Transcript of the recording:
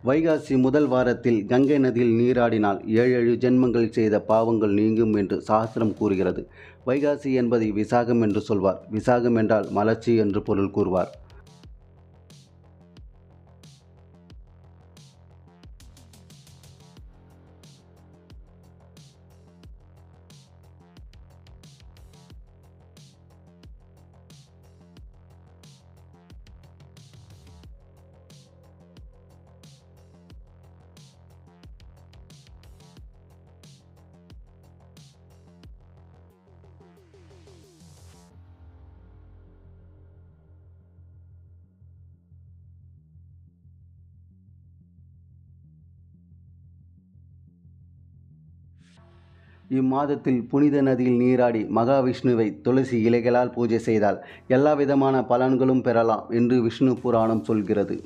வைகாசி முதல் வாரத்தில் கங்கை நதியில் நீராடினால் 7 ஜென்மங்கள் செய்த பாவங்கள் நீங்கும் என்று சாஸ்திரம் கூறுகிறது. வைகாசி என்பதை விசாகம் என்று சொல்வார். விசாகம் என்றால் மலர்ச்சி என்று பொருள் கூறுவார். இம்மாதத்தில் புனித நதியில் நீராடி மகாவிஷ்ணுவை துளசி இலைகளால் பூஜை செய்தால் எல்லா விதமான பலன்களும் பெறலாம் என்று விஷ்ணு புராணம் சொல்கிறது.